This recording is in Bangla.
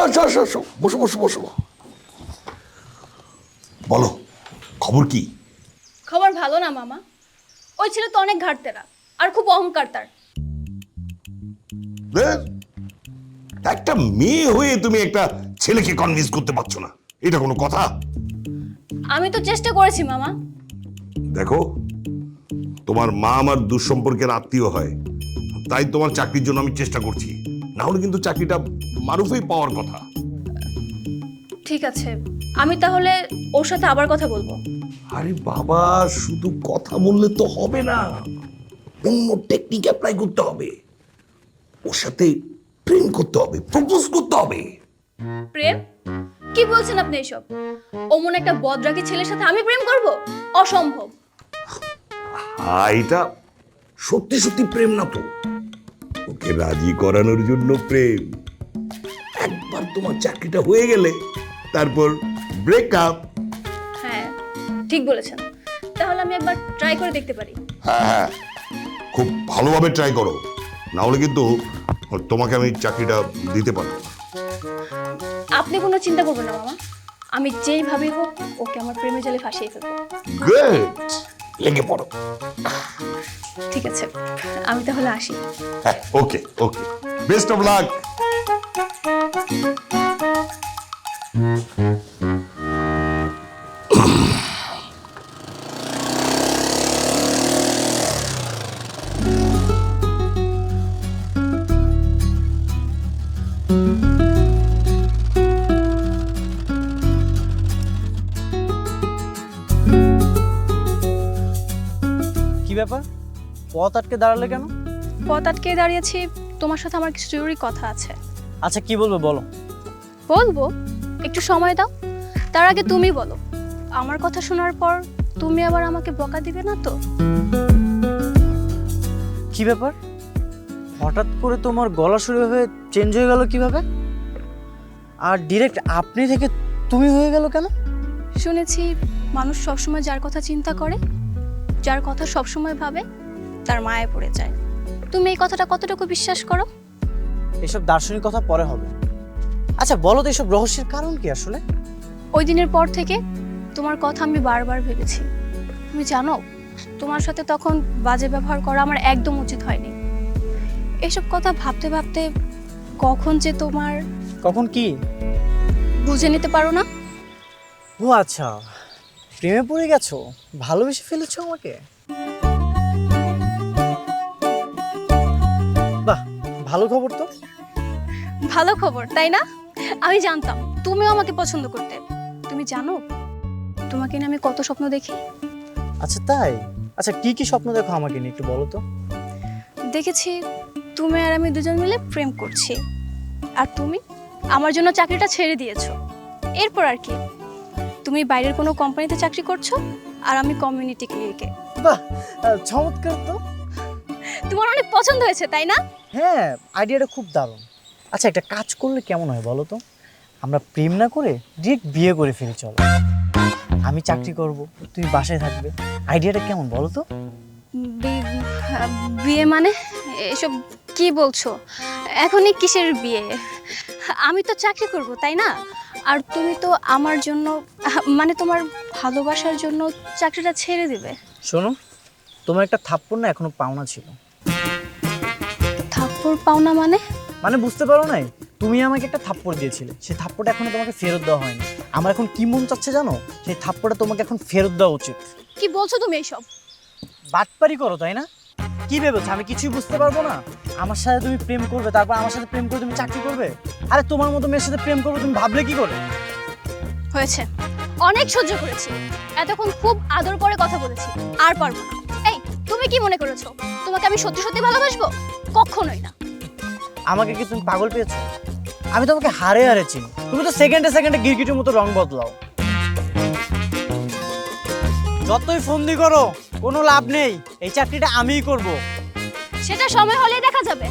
আসো, বসো বসো বসো। বলো, খবর কি? খবর ভালো না মামা। ওই ছেলে তো অনেক ঘাটতেরা আর খুব অহংকার তার। একটা মেয়ে হয়ে তুমি একটা ছেলেকে কনভিন্স করতে পারছো না, এটা কোনো কথা? আমি তো চেষ্টা করেছি মামা। দেখো, তোমার মা আমার দুঃসম্পর্কের আত্মীয় হয়, তাই তোমার চাকরির জন্য আমি চেষ্টা করছি, না হলে কিন্তু চাকরিটা মারুফেই পাওয়ার কথা। ঠিক আছে, আমি তাহলে ওর সাথে আবার কথা বলবো। আরে বাবা, শুধু কথা বললে তো হবে না, অন্য টেকনিক অ্যাপ্লাই করতে হবে। ওর সাথে প্রেম করতে হবে, প্রপোজ করতে হবে। প্রেম? কি বলছেন আপনি এসব? অমন একটা বদরাগী ছেলের সাথে আমি প্রেম করব? অসম্ভব। এটা সত্যি সত্যি প্রেম না তো, ওকে রাজি করানোর জন্য প্রেম। একবার তোমার চাকরিটা হয়ে গেলে তারপর ব্রেকআপ। হ্যাঁ, ঠিক বলেছেন। তাহলে আমি একবার ট্রাই করে দেখতে পারি। হ্যাঁ, খুব ভালোভাবে ট্রাই করো, না হলে কিন্তু তোমাকে আমি চাকরিটা দিতে পারবো না। আপনি কোনো চিন্তা করবেন না মামা, আমি যেইভাবে হোক ওকে আমার প্রেমে জালে ফাঁসিয়ে ফেলবো। গুড, লেগে পড়ো। ঠিক আছে, আমি তাহলে আসি। হ্যাঁ, ওকে ওকে, বেস্ট অফ লাক। কি ব্যাপার, পথ আটকে দাঁড়ালে কেন? পথ আটকে দাঁড়িয়েছি, তোমার সাথে আমার কিছু জরুরি কথা আছে। আচ্ছা, কি বলবো বলো। বলবো, একটু সময় দাও। তার আগে তুমি বলো, আমার কথা শোনার পর তুমি আবার আমাকে বকা দিবে না তো? কি ব্যাপার, হঠাৎ করে তোমার গলা শুরু হয়ে চেঞ্জ হয়ে গেল কিভাবে? আর ডিরেক্ট আপনি থেকে তুমি হয়ে গেল কেন? শুনেছি মানুষ সবসময় যার কথা চিন্তা করে, যার কথা সবসময় ভাবে, তার মায়ে পড়ে যায়। তুমি এই কথাটা কতটুকু বিশ্বাস করো? এসব দার্শনিক কথা পরে হবে। আচ্ছা বলো তো, এসব রহস্যের কারণ কি আসলে? ওই দিনের পর থেকে তোমার কথা আমি বারবার ভেবেছি। তুমি জানো, তোমার সাথে তখন বাজে ব্যবহার করা আমার একদম উচিত হয়নি। এসব কথা ভাবতে ভাবতে কখন যে তোমার... কখন কি বুঝে নিতে পারো না? ও আচ্ছা, প্রেমে পড়ে গেছো, ভালোবেসে ফেলেছো আমাকে। বাহ, ভালো খবর তো। ভালো খবর, তাই না? আমি জানতাম তুমিও আমাকে পছন্দ করতে। তুমি জানো, তোমাকে নিয়ে আমি কত স্বপ্ন দেখি। আচ্ছা তাই? আচ্ছা কি কি স্বপ্ন দেখো আমাকে নিয়ে, একটু বলো তো। দেখেছি তুমি আর আমি দুজন মিলে প্রেম করছি, আর তুমি আমার জন্য চাকরিটা ছেড়ে দিয়েছো। এরপর আর কি, তুমি বাইরের কোনো কোম্পানিতে চাকরি করছো আর আমি কমিউনিটি ক্লিনিকে। বাহ, চমৎকার তো। তোমার অনেক পছন্দ হয়েছে, তাই না? হ্যাঁ, আইডিয়াটা খুব দারুণ। আচ্ছা একটা কাজ করলে কেমন হয় বলো তো, আমরা প্রেম না করে ডিরেক্ট বিয়ে করে ফেলি চলো। আমি চাকরি করব, তুমি বাসায় থাকবে। আইডিয়াটা কেমন বলো তো? বিয়ে মানে? এসব কি বলছো? এখনই কিসের বিয়ে? আমি তো চাকরি করব, তাই না? আর তুমি তো আমার জন্য, মানে তোমার ভালোবাসার জন্য চাকরিটা ছেড়ে দিবে। শোনো, তোমার একটা থাপ্পড় না এখনো পাওনা ছিল। থাপ্পড় পাওনা মানে? মানে বুঝতে পারো নাই? তুমি আমাকে একটা থাপ্পড় দিয়েছিলে, সেই থাপ্পড়টা এখনো তোমাকে ফেরত দেওয়া হয়নি। আমার এখন কি মন চাচ্ছে জানো, সেই থাপ্পড়টা তোমাকে এখন ফেরত দেওয়া উচিত। কি বলছো তুমি এইসব? বাটপারি করো তাই না? কি ভেবেছো আমি কিছুই বুঝতে পারবো না? আমার সাথে তুমি প্রেম করবে, তারপর আমার সাথে প্রেম করে তুমি চাকরি করবে? আরে তোমার মতো মেয়ের সাথে প্রেম করবে তুমি ভাবলে কি করে? হয়েছে, অনেক সহ্য করেছি। এতক্ষণ খুব আদর করে কথা বলেছি, আর পারবো না। এই, তুমি কি মনে করেছো তোমাকে আমি সত্যি সত্যি ভালোবাসবো? কখনোই না। আমাকে কি তুমি পাগল পেয়েছো? আমি তোমাকে হারে হারে চিনি। তুমি তো সেকেন্ডে সেকেন্ডে গিরগিটির মতো রং বদলাও। যতই ফন্দি করো কোনো লাভ নেই, এই চাকরিটা আমিই করব। সেটা সময় হলেই দেখা যাবে।